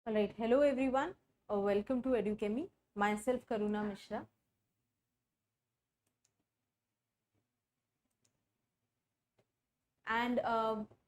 Alright, hello everyone. Welcome to Edukemy. Myself Karuna Mishra. And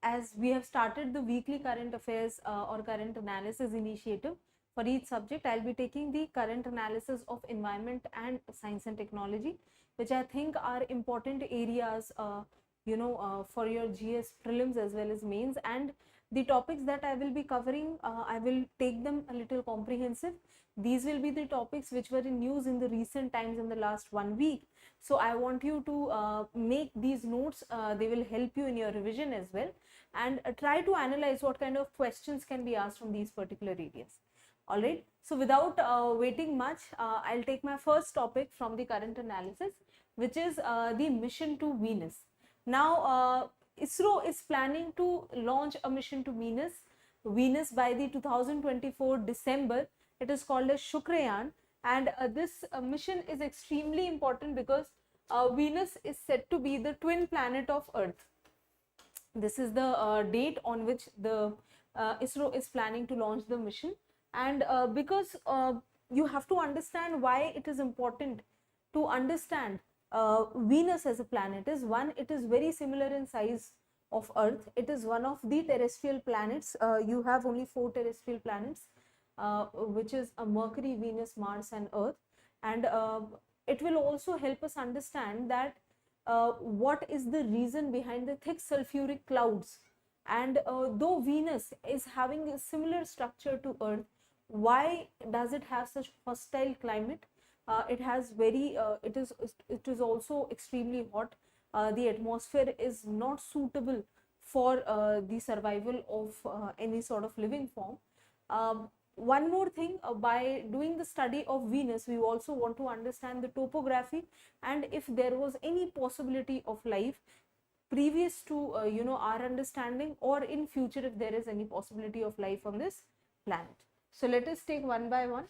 as we have started the weekly current affairs or current analysis initiative for each subject, I'll be taking the current analysis of environment and science and technology, which I think are important areas, for your GS prelims as well as mains. And the topics that I will be covering, I will take them a little comprehensive. These will be the topics which were in news in the recent times in the last 1 week. So I want you to make these notes. They will help you in your revision as well, and try to analyze what kind of questions can be asked from these particular areas. All right. So without waiting much, I'll take my first topic from the current analysis, which is the mission to Venus. Now, ISRO is planning to launch a mission to Venus by the 2024 December. It is called as Shukrayaan, and this mission is extremely important because Venus is said to be the twin planet of Earth. This is the date on which the ISRO is planning to launch the mission, and because you have to understand why it is important to understand Venus as a planet is one, it is very similar in size of Earth. It is one of the terrestrial planets. You have only 4 terrestrial planets, which is Mercury, Venus, Mars and Earth. And it will also help us understand that what is the reason behind the thick sulfuric clouds. And though Venus is having a similar structure to Earth, why does it have such hostile climate? It is also extremely hot. The atmosphere is not suitable for the survival of any sort of living form. One more thing, by doing the study of Venus, we also want to understand the topography and if there was any possibility of life previous to our understanding, or in future if there is any possibility of life on this planet. So let us take one by one.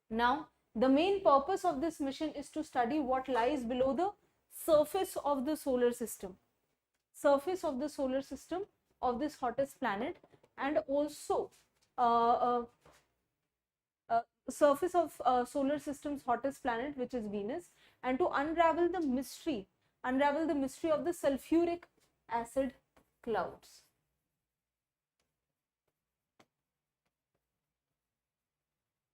Now, the main purpose of this mission is to study what lies below the surface of the solar system. Surface of the solar system of this hottest planet, and also surface of solar system's hottest planet, which is Venus, and to unravel the mystery of the sulfuric acid clouds.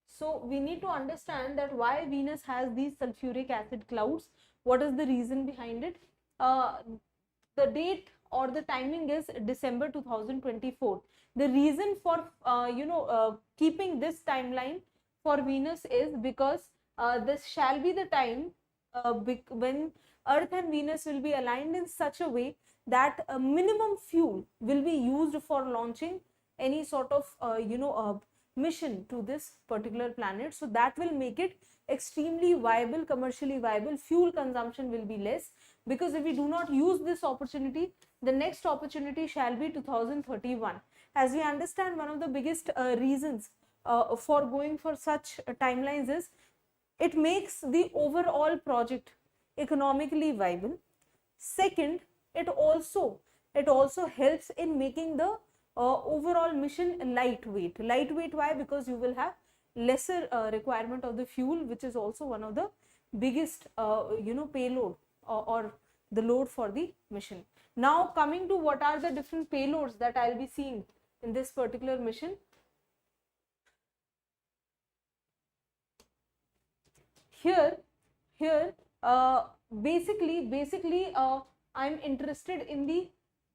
So we need to understand that why Venus has these sulfuric acid clouds. What is the reason behind it? The date or the timing is December 2024. The reason for keeping this timeline for Venus is because this shall be the time when Earth and Venus will be aligned in such a way that a minimum fuel will be used for launching any sort of mission to this particular planet. So that will make it extremely viable, commercially viable. Fuel consumption will be less, because if we do not use this opportunity, the next opportunity shall be 2031. As we understand, one of the biggest reasons for going for such timelines is it makes the overall project economically viable. Second, it also helps in making the overall mission lightweight. Lightweight, why? Because you will have lesser requirement of the fuel, which is also one of the biggest payload or the load for the mission. Now coming to what are the different payloads that I'll be seeing in this particular mission. Here basically I'm interested in the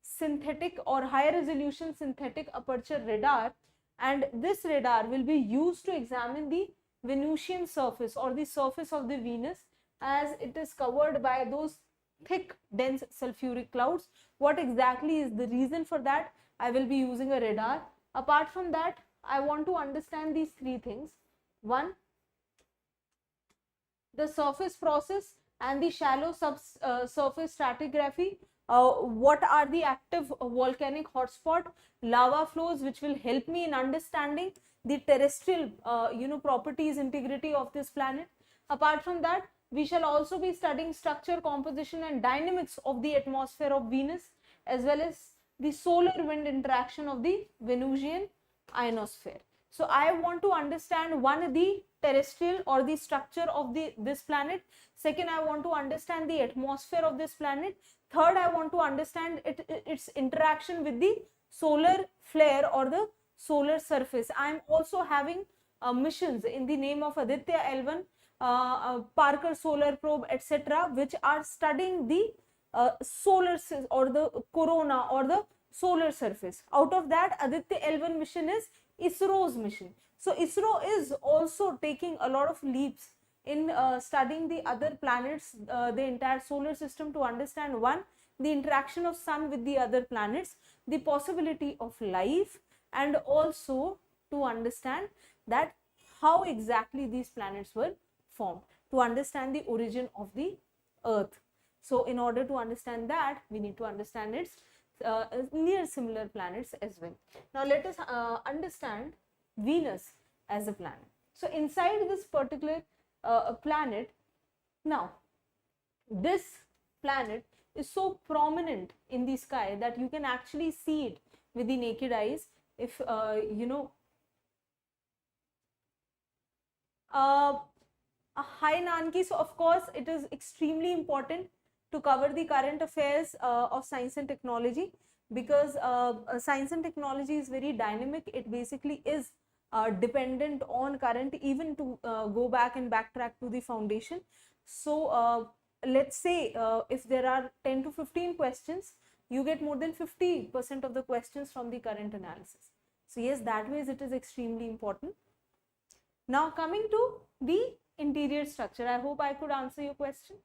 synthetic or high resolution synthetic aperture radar, and this radar will be used to examine the Venusian surface or the surface of the Venus, as it is covered by those thick dense sulfuric clouds. What exactly is the reason for that? I will be using a radar. Apart from that, I want to understand these 3 things. One, the surface process and the shallow surface stratigraphy. What are the active volcanic hotspot lava flows, which will help me in understanding the terrestrial properties, integrity of this planet. Apart from that, we shall also be studying structure, composition and dynamics of the atmosphere of Venus, as well as the solar wind interaction of the Venusian ionosphere. So I want to understand one, the terrestrial or the structure of this planet. Second, I want to understand the atmosphere of this planet. Third, I want to understand its interaction with the solar flare or the solar surface. I am also having missions in the name of Aditya L1, Parker Solar Probe, etc., which are studying the solar or the corona or the solar surface. Out of that, Aditya L1 mission is ISRO's mission. So ISRO is also taking a lot of leaps in studying the other planets, the entire solar system, to understand one, the interaction of sun with the other planets, the possibility of life, and also to understand that how exactly these planets were formed, to understand the origin of the earth. So in order to understand that, we need to understand its near similar planets as well. Now let us understand Venus as a planet. So inside this particular planet, now this planet is so prominent in the sky that you can actually see it with the naked eyes. If hi Nanki, so of course it is extremely important to cover the current affairs of science and technology, because science and technology is very dynamic. It basically is dependent on current, even to go back and backtrack to the foundation. So let's say if there are 10 to 15 questions, you get more than 50% of the questions from the current analysis. So yes, that way it is extremely important. Now coming to the interior structure, I hope I could answer your question.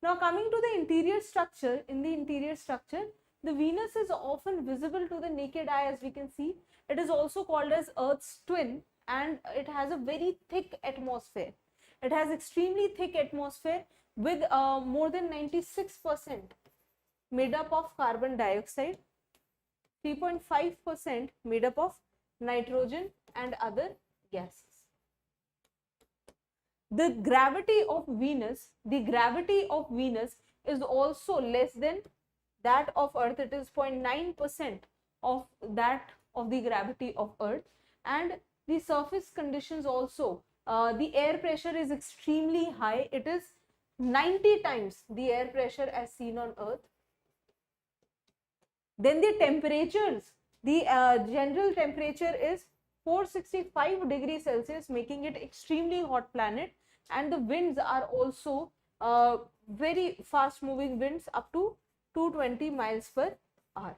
Now coming to the interior structure, in the interior structure, the Venus is often visible to the naked eye, as we can see. It is also called as Earth's twin, and it has a very thick atmosphere. It has extremely thick atmosphere with more than 96% made up of carbon dioxide, 3.5% made up of nitrogen and other gases. The gravity of Venus is also less than that of Earth. It is 0.9% of that of the gravity of Earth. And the surface conditions also, the air pressure is extremely high. It is 90 times the air pressure as seen on Earth. Then the temperatures, the general temperature is 465 degrees Celsius, making it extremely hot planet. And the winds are also very fast moving winds, up to 220 miles per hour.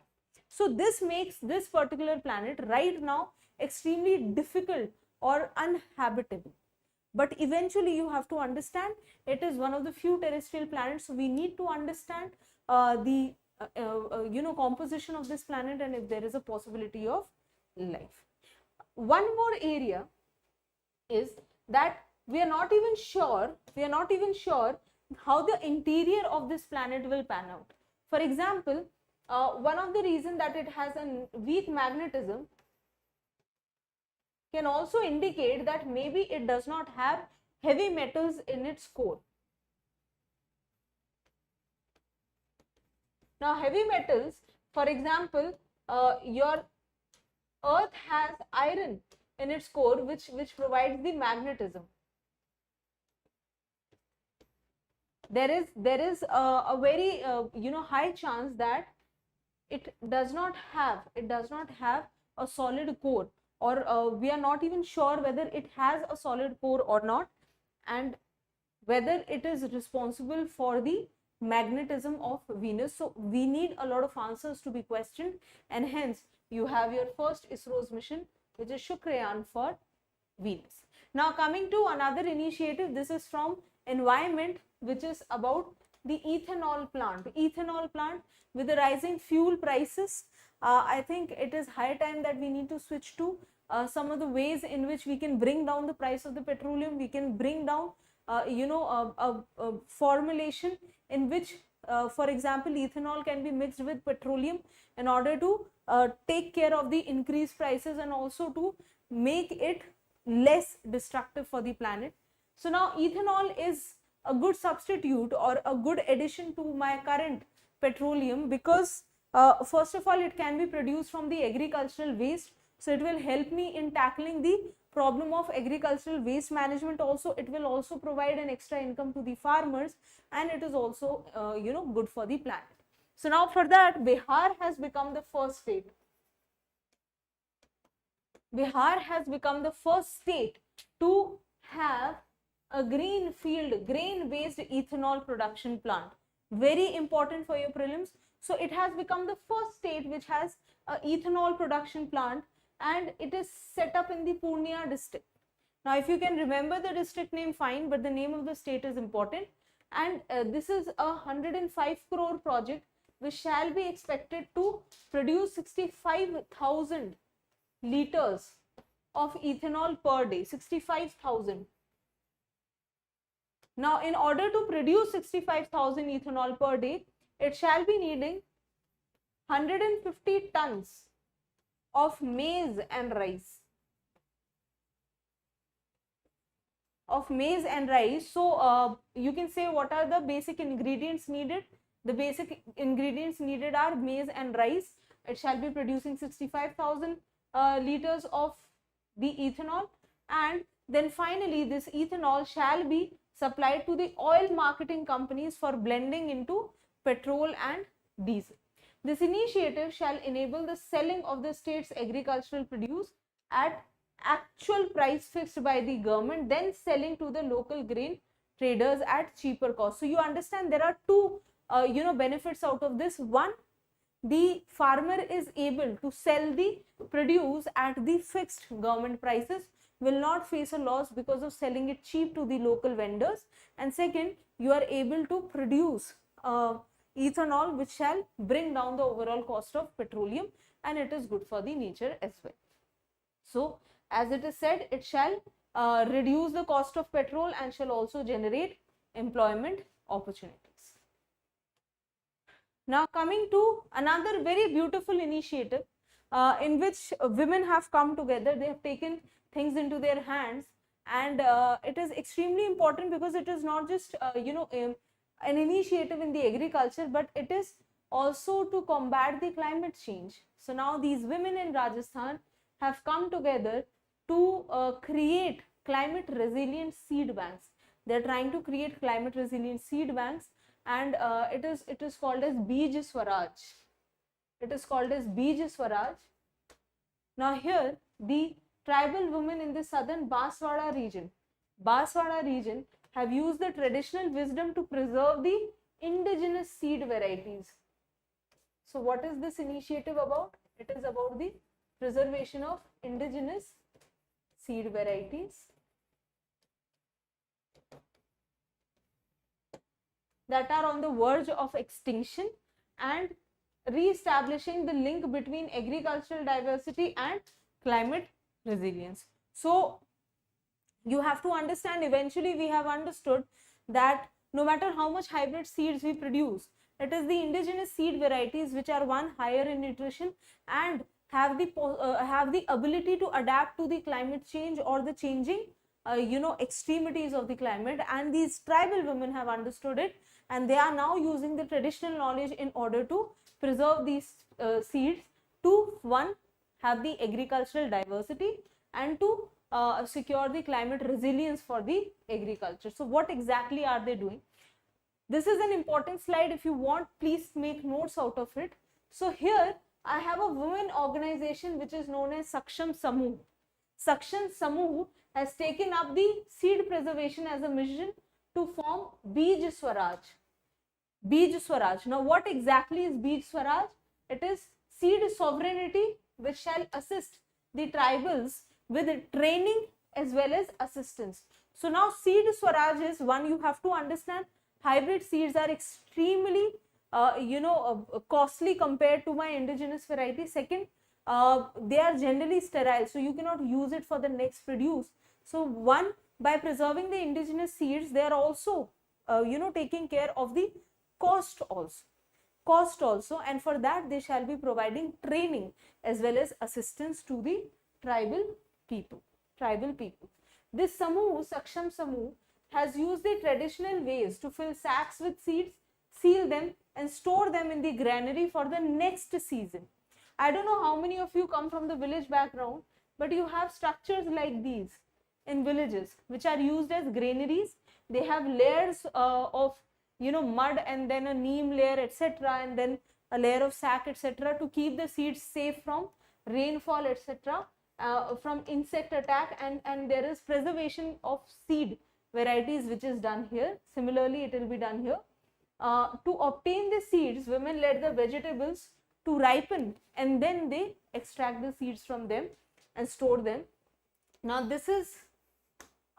So this makes this particular planet right now extremely difficult or uninhabitable. But eventually you have to understand it is one of the few terrestrial planets. So we need to understand the composition of this planet, and if there is a possibility of life. One more area is that we are not even sure how the interior of this planet will pan out. For example, one of the reasons that it has a weak magnetism can also indicate that maybe it does not have heavy metals in its core. Now heavy metals, for example, your Earth has iron in its core, which provides the magnetism. There is a very high chance that it does not have a solid core, or we are not even sure whether it has a solid core or not, and whether it is responsible for the magnetism of Venus. So we need a lot of answers to be questioned, and hence you have your first ISRO's mission, which is Shukrayaan for Venus. Now coming to another initiative, this is from environment, which is about the ethanol plant. Ethanol plant, with the rising fuel prices, I think it is high time that we need to switch to some of the ways in which we can bring down the price of the petroleum. We can bring down a formulation in which, for example, ethanol can be mixed with petroleum in order to take care of the increased prices, and also to make it less destructive for the planet. So now ethanol is a good substitute or a good addition to my current petroleum, because first of all, it can be produced from the agricultural waste, So it will help me in tackling the problem of agricultural waste management also. It will also provide an extra income to the farmers, and it is also good for the planet. So now for that, Bihar has become the first state. Bihar has become the first state to have a greenfield, grain-based ethanol production plant. Very important for your prelims. So it has become the first state which has a ethanol production plant, and it is set up in the Purnia district. Now, if you can remember the district name, fine, but the name of the state is important. And this is a 105 crore project which shall be expected to produce 65,000 liters of ethanol per day. 65,000. Now, in order to produce 65,000 ethanol per day, it shall be needing 150 tons of maize and rice. So you can say, what are the basic ingredients needed? The basic ingredients needed are maize and rice. It shall be producing 65,000 liters of the ethanol, and then finally this ethanol shall be supplied to the oil marketing companies for blending into petrol and diesel. This initiative shall enable the selling of the state's agricultural produce at actual price fixed by the government, then selling to the local grain traders at cheaper cost. So you understand there are two benefits out of this. One, the farmer is able to sell the produce at the fixed government prices, will not face a loss because of selling it cheap to the local vendors. And second, you are able to produce ethanol which shall bring down the overall cost of petroleum, and it is good for the nature as well. So as it is said, it shall reduce the cost of petrol and shall also generate employment opportunities. Now coming to another very beautiful initiative in which women have come together. They have taken things into their hands, and it is extremely important because it is not just an initiative in the agriculture, but it is also to combat the climate change. So now these women in Rajasthan have come together to create climate resilient seed banks. They are trying to create climate resilient seed banks, and it is called as Bij Swaraj. It is called as Bij Swaraj. Now here the tribal women in the southern Banswara region have used the traditional wisdom to preserve the indigenous seed varieties. So what is this initiative about? It is about the preservation of indigenous seed varieties that are on the verge of extinction, and re-establishing the link between agricultural diversity and climate resilience. So you have to understand, eventually we have understood that no matter how much hybrid seeds we produce, it is the indigenous seed varieties which are one, higher in nutrition and have the ability to adapt to the climate change or the changing extremities of the climate, and these tribal women have understood it, and they are now using the traditional knowledge in order to preserve these seeds to, one, have the agricultural diversity, and to secure the climate resilience for the agriculture. So what exactly are they doing? This is an important slide. If you want, please make notes out of it. So here I have a women organization which is known as Saksham Samuh. Saksham Samuh has taken up the seed preservation as a mission to form Bij Swaraj. Bij Swaraj. Now what exactly is Bij Swaraj? It is seed sovereignty which shall assist the tribals with training as well as assistance. So now seed Swaraj is, one, you have to understand hybrid seeds are extremely costly compared to my indigenous variety. Second, they are generally sterile, so you cannot use it for the next produce. So one, by preserving the indigenous seeds, they are also taking care of the cost also, and for that they shall be providing training as well as assistance to the tribal people. This Samuh, Saksham Samuh, has used the traditional ways to fill sacks with seeds, seal them and store them in the granary for the next season. I don't know how many of you come from the village background, but you have structures like these in villages which are used as granaries. They have layers of mud, and then a neem layer, etc., and then a layer of sack, etc., to keep the seeds safe from rainfall, etc., from insect attack, and there is preservation of seed varieties which is done here. Similarly, it will be done here. To obtain the seeds, women let the vegetables to ripen, and then they extract the seeds from them and store them. Now this is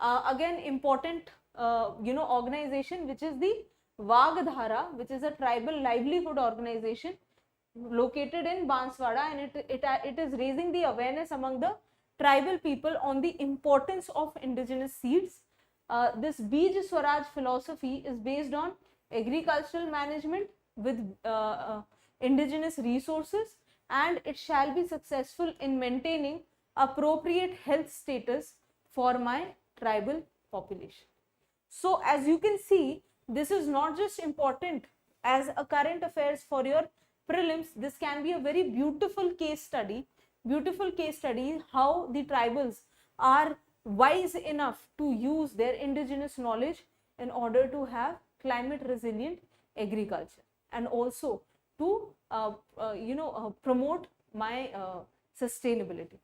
again important organization, which is the Vagdhara, which is a tribal livelihood organization located in Banswara, and it is raising the awareness among the tribal people on the importance of indigenous seeds. This Bij Swaraj philosophy is based on agricultural management with indigenous resources, and it shall be successful in maintaining appropriate health status for my tribal population. So as you can see, this is not just important as a current affairs for your prelims. This can be a very beautiful case study how the tribals are wise enough to use their indigenous knowledge in order to have climate resilient agriculture, and also to promote my sustainability.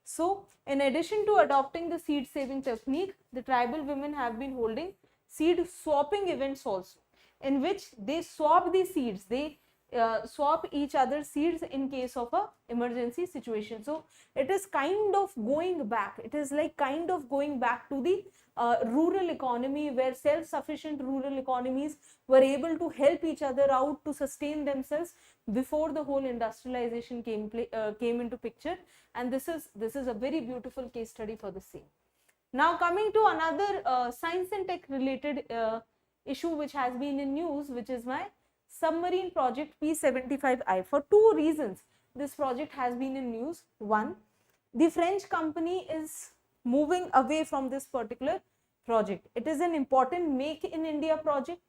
So in addition to adopting the seed saving technique, the tribal women have been holding seed swapping events also, in which they swap the seeds, they swap each other's seeds in case of a emergency situation. So it is kind of going back, it is like kind of going back to the rural economy, where self-sufficient rural economies were able to help each other out to sustain themselves before the whole industrialization came into picture. And this is a very beautiful case study for the same. Now coming to another science and tech related issue which has been in news, which is my submarine project P75I. For two reasons this project has been in news. One, the French company is moving away from this particular project. It is an important Make in India project.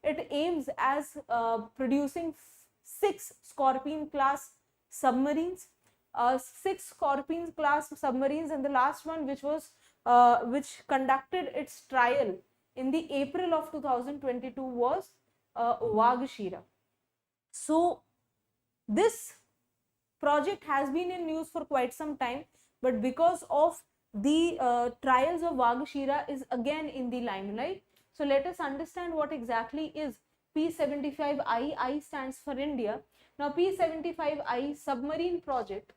It aims as producing 6 Scorpion class submarines, 6 Scorpion class submarines, and the last one which conducted its trial in the April of 2022 was Vagshira. So this project has been in news for quite some time, but because of the trials of Vagshira is again in the limelight. So let us understand what exactly is P75I. I stands for India. Now P75I submarine project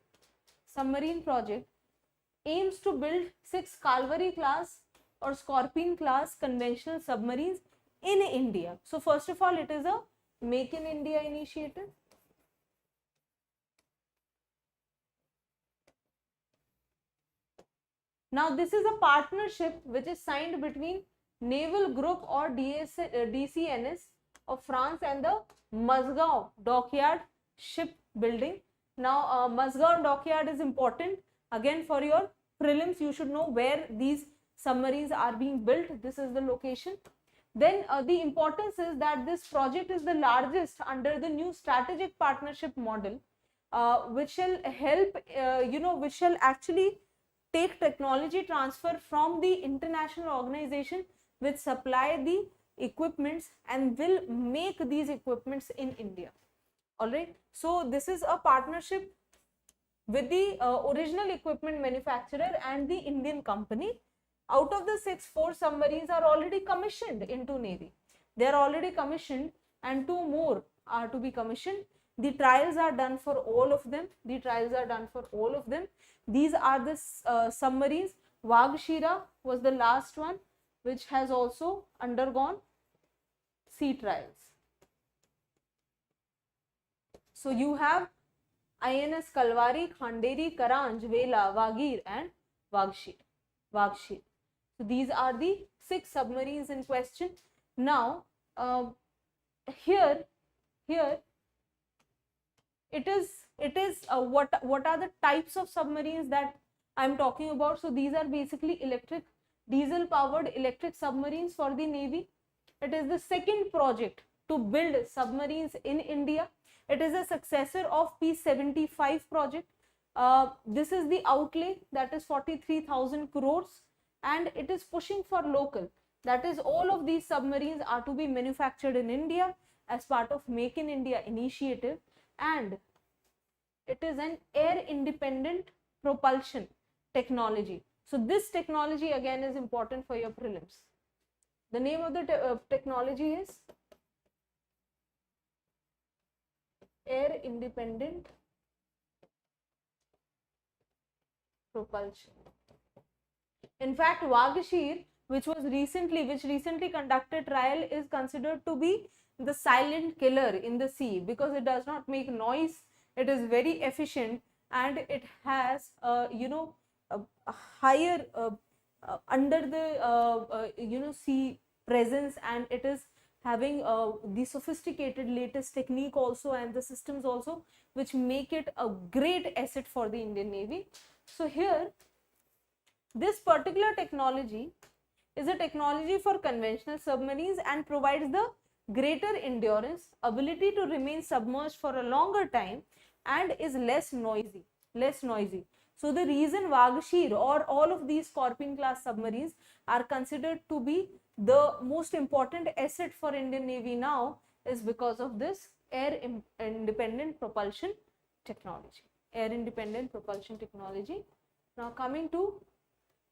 aims to build 6 Calvary class or Scorpion class conventional submarines in India. So first of all, it is a Make in India initiative. Now this is a partnership which is signed between Naval Group or DCNS of France and the Musgao Dockyard Shipbuilding. Now Musgao Dockyard is important again for your prelims. You should know where these submarines are being built. This is the location. Then the importance is that this project is the largest under the new strategic partnership model, which shall help, which shall actually take technology transfer from the international organization which supply the equipments and will make these equipments in India. All right. So this is a partnership with the original equipment manufacturer and the Indian company. Out of the 6, 4 submarines are already commissioned into Navy. They are already commissioned, and 2 more are to be commissioned. The trials are done for all of them. These are the submarines. Vagshira was the last one, which has also undergone sea trials. So you have INS Kalvari, Khanderi, Karanj, Vela, Vagir and Vagshir. So these are the 6 submarines in question. Now here it is what are the types of submarines that I am talking about. So these are basically diesel powered electric submarines for the Navy. It is the second project to build submarines in India. It is a successor of P75 project. This is the outlay, that is 43,000 crores, and it is pushing for local. That is, all of these submarines are to be manufactured in India as part of Make in India initiative, and it is an air independent propulsion technology. So this technology again is important for your prelims. The name of the technology is air independent propulsion. In fact, Vagashir, which recently conducted trial, is considered to be the silent killer in the sea because it does not make noise, it is very efficient, and it has a higher under the sea presence, and it is having the sophisticated latest technique also, and the systems also, which make it a great asset for the Indian Navy. So here, this particular technology is a technology for conventional submarines and provides the greater endurance, ability to remain submerged for a longer time, and is less noisy. So the reason Vagashir or all of these Scorpion class submarines are considered to be the most important asset for Indian Navy now is because of this air independent propulsion technology. Now coming to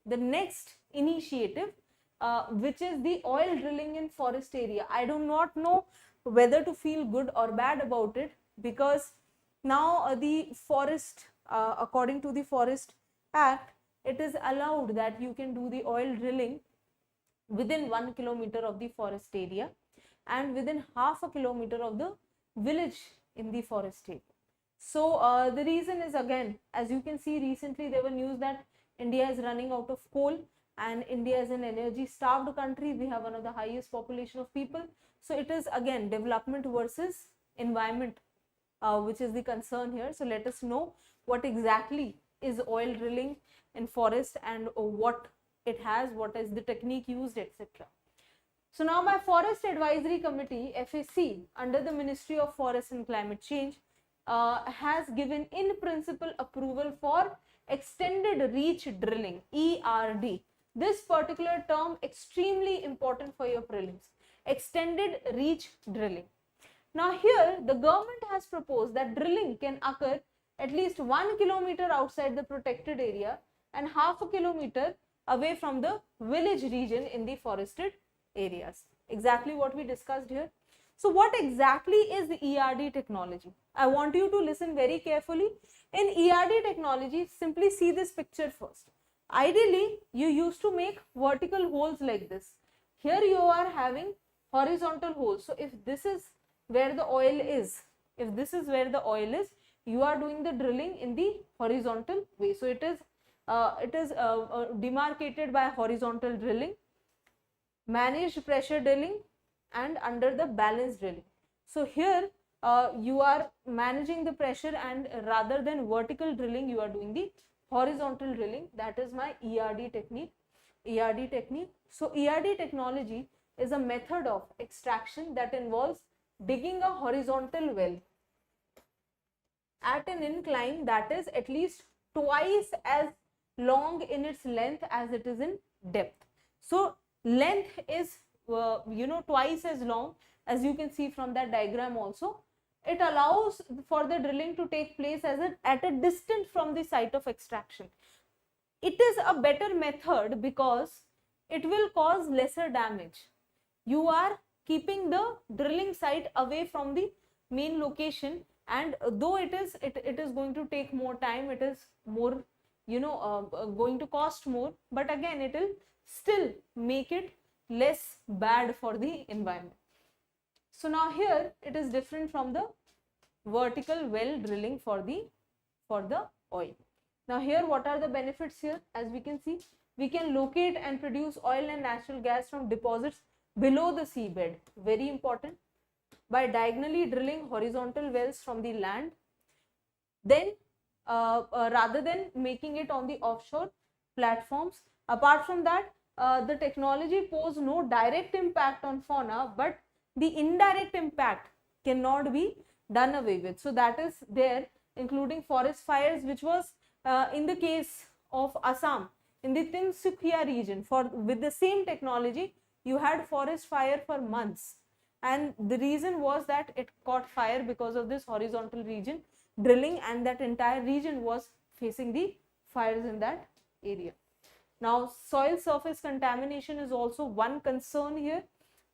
the next initiative, which is the oil drilling in forest area. I do not know whether to feel good or bad about it, because now the forest, according to the Forest Act, it is allowed that you can do the oil drilling within 1 kilometer of the forest area and within half a kilometer of the village in the forest area. So the reason is, again, as you can see, recently there were news that India is running out of coal, and India is an energy starved country. We have one of the highest population of people. So it is again development versus environment, which is the concern here. So let us know what exactly is oil drilling in forest and what it has, what is the technique used, etc. So now my Forest Advisory Committee, FAC, under the Ministry of Forest and Climate Change, has given in principle approval for extended reach drilling, ERD. This particular term extremely important for your prelims. Extended reach drilling. Now here the government has proposed that drilling can occur at least 1 kilometer outside the protected area and half a kilometer away from the village region in the forested areas. Exactly what we discussed here. So what exactly is the ERD technology? I want you to listen very carefully. In ERD technology, simply see this picture first. Ideally, you used to make vertical holes like this. Here you are having horizontal holes. So if this is where the oil is, you are doing the drilling in the horizontal way. So it is demarcated by horizontal drilling, managed pressure drilling, and under the balance drilling. So here you are managing the pressure, and rather than vertical drilling, you are doing the horizontal drilling. That is my ERD technique. So ERD technology is a method of extraction that involves digging a horizontal well at an incline that is at least twice as long in its length as it is in depth. So length is twice as long, as you can see from that diagram also. It allows for the drilling to take place at a distance from the site of extraction. It is a better method because it will cause lesser damage. You are keeping the drilling site away from the main location, and though it is going to take more time, it is more going to cost more, but again it will still make it less bad for the environment. So now here it is different from the vertical well drilling for the oil. Now here, what are the benefits here? As we can see, we can locate and produce oil and natural gas from deposits below the seabed, very important, by diagonally drilling horizontal wells from the land. Then rather than making it on the offshore platforms. Apart from that, the technology poses no direct impact on fauna, but the indirect impact cannot be done away with. So that is there, including forest fires, which was in the case of Assam, in the Tinsukia region, for with the same technology, you had forest fire for months, and the reason was that it caught fire because of this horizontal region drilling, and that entire region was facing the fires in that area. Now, soil surface contamination is also one concern here,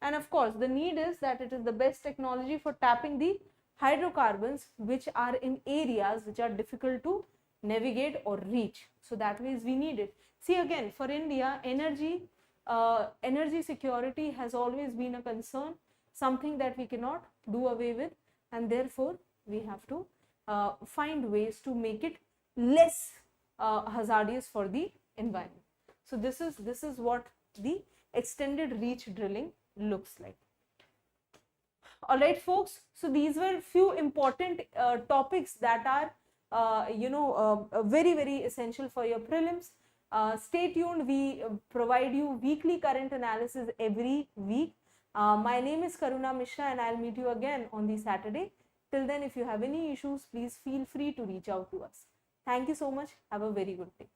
and of course the need is that it is the best technology for tapping the hydrocarbons which are in areas which are difficult to navigate or reach. So that means we need it. See, again, for India, energy security has always been a concern, something that we cannot do away with, and therefore we have to find ways to make it less hazardous for the environment. So this is what the extended reach drilling looks like. All right, folks. So these were few important topics that are very, very essential for your prelims. Stay tuned. We provide you weekly current analysis every week. My name is Karuna Mishra, and I'll meet you again on the Saturday. Till then, if you have any issues, please feel free to reach out to us. Thank you so much. Have a very good day.